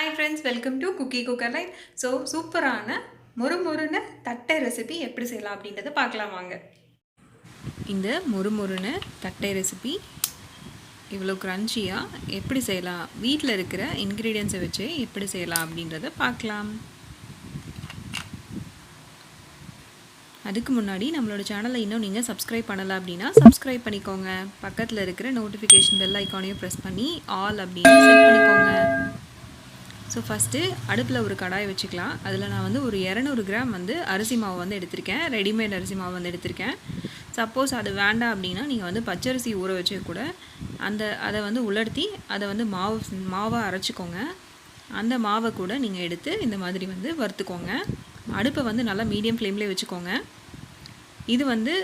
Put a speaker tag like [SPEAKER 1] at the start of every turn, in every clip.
[SPEAKER 1] Hi friends, welcome to cookie cooker light. So சூப்பரான மொறுமொறுன தட்டை ரெசிபி எப்படி செய்யலாம் அப்படின்றத பார்க்கலாம் வாங்க. இந்த மொறுமொறுன தட்டை ரெசிபி இவ்வளோ க்ரன்ச்சியாக எப்படி செய்யலாம், வீட்டில் இருக்கிற இன்க்ரீடியன்ஸை வச்சு எப்படி செய்யலாம் அப்படின்றத பார்க்கலாம். அதுக்கு முன்னாடி நம்மளோட சேனலை இன்னும் நீங்கள் சப்ஸ்கிரைப் பண்ணலை அப்படின்னா சப்ஸ்கிரைப் பண்ணிக்கோங்க. பக்கத்தில் இருக்கிற நோட்டிஃபிகேஷன் பெல் ஐக்கானையும் ப்ரெஸ் பண்ணி ஆல் அப்படின்னு செட் பண்ணிக்கோங்க. ஸோ ஃபஸ்ட்டு அடுப்பில் ஒரு கடாய் வச்சுக்கலாம். அதில் நான் வந்து ஒரு 200 கிராம் வந்து அரிசி மாவு வந்து எடுத்திருக்கேன். ரெடிமேட் அரிசி மாவு வந்து எடுத்திருக்கேன். சப்போஸ் அது வேண்டாம் அப்படின்னா நீங்கள் வந்து பச்சரிசி ஊற வச்சு கூட அதை வந்து உலர்த்தி அதை வந்து மாவாக அரைச்சிக்கோங்க. அந்த மாவை கூட நீங்கள் எடுத்து இந்த மாதிரி வந்து வறுத்துக்கோங்க. அடுப்பை வந்து நல்லா மீடியம் ஃப்ளேம்லேயே வச்சுக்கோங்க. இது வந்து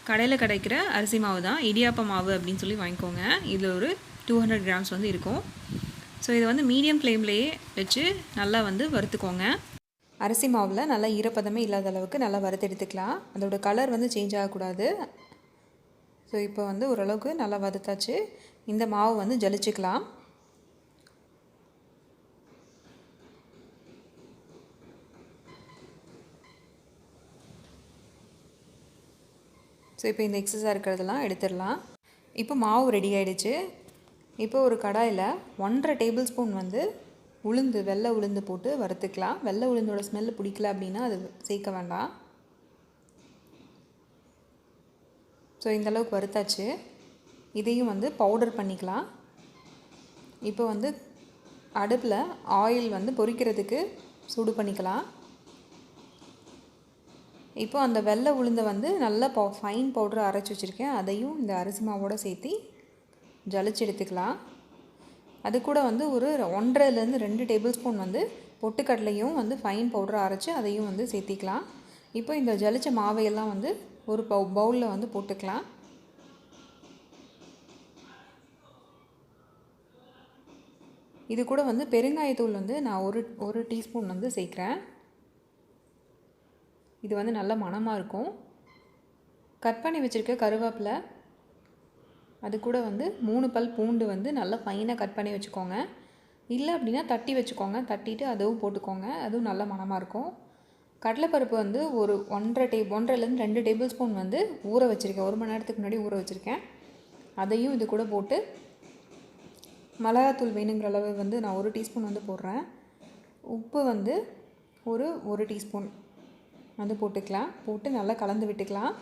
[SPEAKER 1] கடையில் கிடைக்கிற அரிசி மாவு தான், இடியாப்ப மாவு அப்படின்னு சொல்லி வாங்கிக்கோங்க. இதில் ஒரு 200 கிராம்ஸ் வந்து இருக்கும். ஸோ இதை வந்து மீடியம் ஃப்ளேம்லேயே வச்சு நல்லா வந்து வறுத்துக்கோங்க. அரிசி மாவில் நல்லா ஈரப்பதமே இல்லாத அளவுக்கு நல்லா வறுத்து எடுத்துக்கலாம். அதோட கலர் வந்து சேஞ்ச் ஆகக்கூடாது. ஸோ இப்போ வந்து ஓரளவுக்கு நல்லா வறுத்தாச்சு. இந்த மாவு வந்து ஜலிச்சுக்கலாம். ஸோ இப்போ இந்த எக்ஸஸாக இருக்கிறதெல்லாம் எடுத்துடலாம். இப்போ மாவு ரெடி ஆகிடுச்சு. இப்போ ஒரு கடாயில் 1.5 டேபிள் ஸ்பூன் வந்து வெள்ளை உளுந்து போட்டு வறுத்துக்கலாம். வெள்ளை உளுந்தோட ஸ்மெல் பிடிக்கல அப்படின்னா அது சேர்க்க வேண்டாம். ஸோ இந்தளவுக்கு வறுத்தாச்சு. இதையும் வந்து பவுடர் பண்ணிக்கலாம். இப்போ வந்து அடுப்பில் ஆயில் வந்து பொரிக்கிறதுக்கு சூடு பண்ணிக்கலாம். இப்போ அந்த வெள்ளை உளுந்தை வந்து நல்லா ஃபைன் பவுடர் அரைச்சி வச்சுருக்கேன். அதையும் இந்த அரிசி மாவோடு சேர்த்து ஜலிச்சு எடுத்துக்கலாம். அது கூட வந்து ஒரு 1.5லேருந்து 2 டேபிள் ஸ்பூன் வந்து பொட்டுக்கடலையும் வந்து ஃபைன் பவுடர் அரைச்சி அதையும் வந்து சேர்த்திக்கலாம். இப்போ இந்த ஜலிச்ச மாவையெல்லாம் வந்து ஒரு பவுலில் வந்து போட்டுக்கலாம். இது கூட வந்து பெருங்காயத்தூள் வந்து நான் ஒரு டீஸ்பூன் வந்து சேர்க்குறேன். இது வந்து நல்ல மணமாக இருக்கும். கட் பண்ணி வச்சுருக்க கருவேப்பிலை, அது கூட வந்து 3 பல் பூண்டு வந்து நல்லா ஃபைனாக கட் பண்ணி வச்சுக்கோங்க. இல்லை அப்படின்னா தட்டி வச்சுக்கோங்க. தட்டிட்டு அதுவும் போட்டுக்கோங்க. அதுவும் நல்ல மணமாக இருக்கும். கடலைப்பருப்பு வந்து ஒரு 1.5லேருந்து 2 டேபிள் ஸ்பூன் வந்து ஊற வச்சுருக்கேன். 1 மணி நேரத்துக்கு முன்னாடி ஊற வச்சுருக்கேன். அதையும் இது கூட போட்டு மிளகாத்தூள் வேணுங்கிற அளவு வந்து நான் 1 டீஸ்பூன் வந்து போடுறேன். உப்பு வந்து ஒரு டீஸ்பூன் வந்து போட்டுக்கலாம். போட்டு நல்லா கலந்து விட்டுக்கலாம்.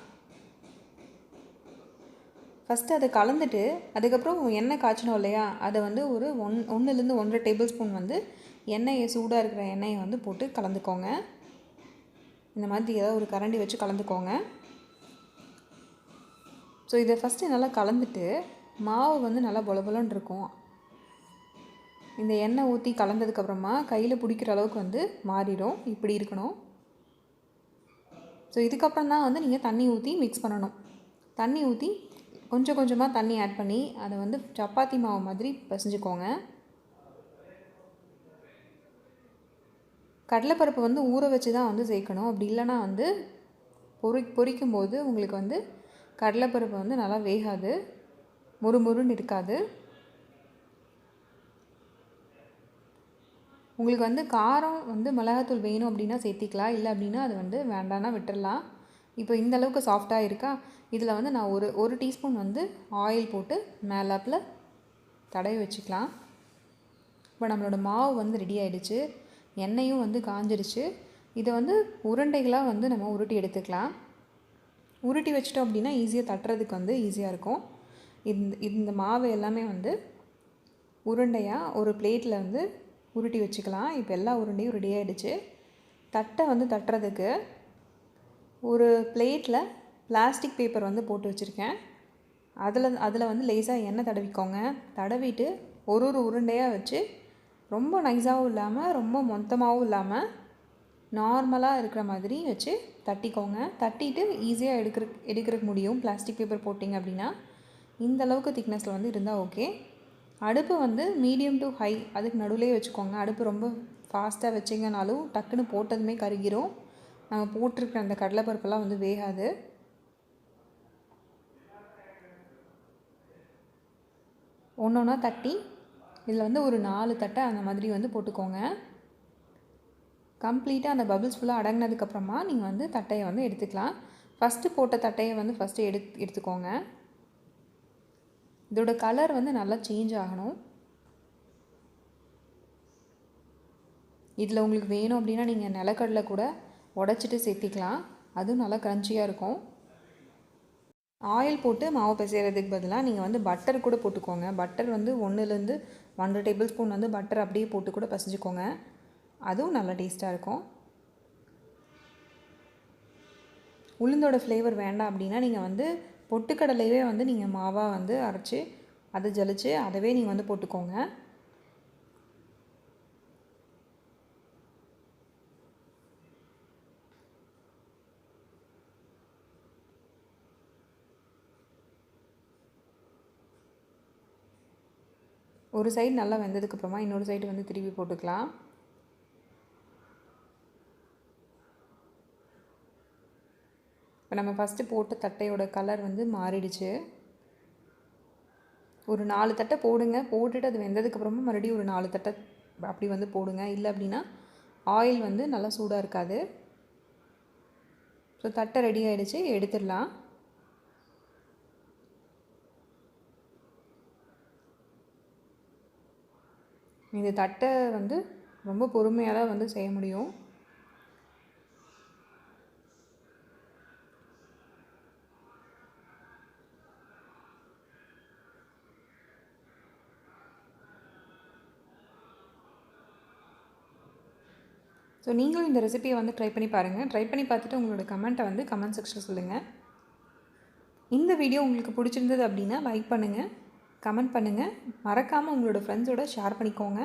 [SPEAKER 1] ஃபஸ்ட்டு அதை கலந்துட்டு அதுக்கப்புறம் எண்ணெய் காய்ச்சணும் இல்லையா, அதை வந்து ஒரு 1லேருந்து 1.5 டேபிள் ஸ்பூன் வந்து சூடாக இருக்கிற எண்ணெயை வந்து போட்டு கலந்துக்கோங்க. இந்த மாதிரி ஏதாவது ஒரு கரண்டி வச்சு கலந்துக்கோங்க. ஸோ இதை ஃபஸ்ட்டு நல்லா கலந்துட்டு மாவு வந்து நல்லா பொலபொலன்னு இருக்கும். இந்த எண்ணெய் ஊற்றி கலந்ததுக்கப்புறமா கையில் பிடிக்கிற அளவுக்கு வந்து மாறிடும். இப்படி இருக்கணும். ஸோ இதுக்கப்புறம் தான் வந்து நீங்கள் தண்ணி ஊற்றி மிக்ஸ் பண்ணணும். தண்ணி ஊற்றி கொஞ்சம் கொஞ்சமாக தண்ணி ஆட் பண்ணி அதை வந்து சப்பாத்தி மாவு மாதிரி பிசைஞ்சுக்கோங்க. கடலைப்பருப்பு வந்து ஊற வச்சு தான் வந்து சேர்க்கணும். அப்படி இல்லைனா வந்து பொரிக்கும்போது உங்களுக்கு வந்து கடலைப்பருப்பு வந்து நல்லா வேகாது, முறுமுறுன்னு இருக்காது. உங்களுக்கு வந்து காரம் வந்து மிளகாத்தூள் வேணும் அப்படின்னா சேர்த்திக்கலாம். இல்லை அப்படின்னா அது வந்து வேண்டான்னா விட்டுடலாம். இப்போ இந்த அளவுக்கு சாஃப்டாக இருக்கா. இதில் வந்து நான் ஒரு டீஸ்பூன் வந்து ஆயில் போட்டு மேலாப்பில் தடவி வச்சுக்கலாம். இப்போ நம்மளோட மாவு வந்து ரெடி ஆகிடுச்சு. எண்ணெயும் வந்து காஞ்சிடுச்சு. இதை வந்து உருண்டைகளாக வந்து நம்ம உருட்டி எடுத்துக்கலாம். உருட்டி வச்சிட்டோம் அப்படின்னா ஈஸியாக தட்டுறதுக்கு வந்து ஈஸியாக இருக்கும். இந்த மாவு எல்லாமே வந்து உருண்டையாக ஒரு பிளேட்டில் வந்து உருட்டி வச்சுக்கலாம். இப்போ எல்லா உருண்டையும் ரெடி ஆகிடுச்சு. தட்டை வந்து தட்டுறதுக்கு ஒரு பிளேட்டில் பிளாஸ்டிக் பேப்பர் வந்து போட்டு வச்சுருக்கேன். அதில் வந்து லேசாக எண்ணெய் தடவிக்கோங்க. தடவிட்டு ஒரு உருண்டையாக வச்சு ரொம்ப நைஸாகவும் இல்லாமல் ரொம்ப மொத்தமாகவும் இல்லாமல் நார்மலாக இருக்கிற மாதிரி வச்சு தட்டிக்கோங்க. தட்டிட்டு ஈஸியாக எடுக்கிறதுக்கு முடியும். பிளாஸ்டிக் பேப்பர் போட்டிங்க அப்படின்னா இந்த அளவுக்கு திக்னஸில் வந்து இருந்தால் ஓகே. அடுப்பு வந்து மீடியம் டு ஹை அதுக்கு நடுவுலேயே வச்சுக்கோங்க. அடுப்பு ரொம்ப ஃபாஸ்ட்டாக வச்சிங்கனாலும் டக்குன்னு போட்டதுமே கருகிரும். நம்ம போட்டிருக்கிற அந்த கடலைப்பருப்பெல்லாம் வந்து வேகாது. ஒன்று ஒன்றா தட்டி இதில் வந்து ஒரு 4 தட்டை அந்த மாதிரி வந்து போட்டுக்கோங்க. கம்ப்ளீட்டாக அந்த பபிள்ஸ் ஃபுல்லாக அடங்கினதுக்கப்புறமா நீங்கள் வந்து தட்டையை வந்து எடுத்துக்கலாம். ஃபஸ்ட்டு போட்ட தட்டையை வந்து ஃபஸ்ட்டு எடுத்துக்கோங்க. இதோட கலர் வந்து நல்லா சேஞ்ச் ஆகணும். இதில் உங்களுக்கு வேணும் அப்படின்னா நீங்கள் நிலக்கடலை கூட உடச்சிட்டு சேர்த்திக்கலாம். அதுவும் நல்லா க்ரன்ச்சியாக இருக்கும். ஆயில் போட்டு மாவு பிசைகிறதுக்கு பதிலாக நீங்கள் வந்து பட்டர் கூட போட்டுக்கோங்க. பட்டர் வந்து 1லேருந்து 1 டேபிள் ஸ்பூன் வந்து பட்டர் அப்படியே போட்டு கூட பிசைஞ்சிக்கோங்க. அதுவும் நல்லா டேஸ்ட்டாக இருக்கும். உளுந்தோட ஃப்ளேவர் வேண்டாம் அப்படின்னா நீங்கள் வந்து பொட்டுக்கடலையே வந்து நீங்கள் மாவாக வந்து அரைச்சி அதை ஜலிச்சு அதவே நீங்கள் வந்து போட்டுக்கோங்க. ஒரு சைடு நல்லா வெந்ததுக்கப்புறமா இன்னொரு சைடு வந்து திருப்பி போட்டுக்கலாம். இப்போ நம்ம ஃபஸ்ட்டு போட்ட தட்டையோட கலர் வந்து மாறிடுச்சு. ஒரு 4 தட்டை போடுங்க. போட்டுட்டு அது வெந்ததுக்கப்புறமா மறுபடியும் ஒரு 4 தட்டை அப்படி வந்து போடுங்க. இல்லை அப்படின்னா ஆயில் வந்து நல்லா சூடாக இருக்காது. ஸோ தட்டை ரெடி ஆகிடுச்சு, எடுத்துடலாம். இந்த தட்டை வந்து ரொம்ப பொறுமையாக தான் வந்து செய்ய முடியும். ஸோ நீங்களும் இந்த ரெசிபியை வந்து ட்ரை பண்ணி பாருங்கள். ட்ரை பண்ணி பார்த்துட்டு உங்களோட கமெண்ட்டை வந்து கமெண்ட் செக்ஷனில் சொல்லுங்கள். இந்த வீடியோ உங்களுக்கு பிடிச்சிருந்தது அப்படின்னா லைக் பண்ணுங்கள், கமெண்ட் பண்ணுங்கள். மறக்காமல் உங்களோட ஃப்ரெண்ட்ஸோட ஷேர் பண்ணிக்கோங்க.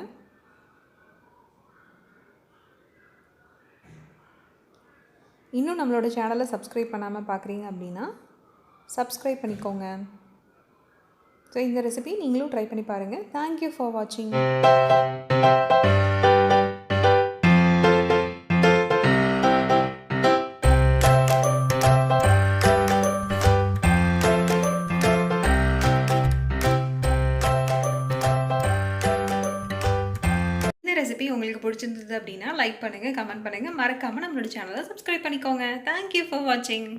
[SPEAKER 1] இன்னும் நம்மளோட சேனலை சப்ஸ்கிரைப் பண்ணாமல் பார்க்குறீங்க அப்படின்னா சப்ஸ்கிரைப் பண்ணிக்கோங்க. ஸோ இந்த ரெசிபி நீங்களும் ட்ரை பண்ணி பாருங்கள். தேங்க்யூ ஃபார் வாட்சிங். ரெசிபி உங்களுக்கு பிடிச்சிருந்தது அப்படின்னா லைக் பண்ணுங்கள், கமெண்ட் பண்ணுங்கள். மறக்காமல் நம்மளோட சேனலை சப்ஸ்கிரைப் பண்ணிக்கோங்க. தேங்க்யூ ஃபார் வாட்சிங்.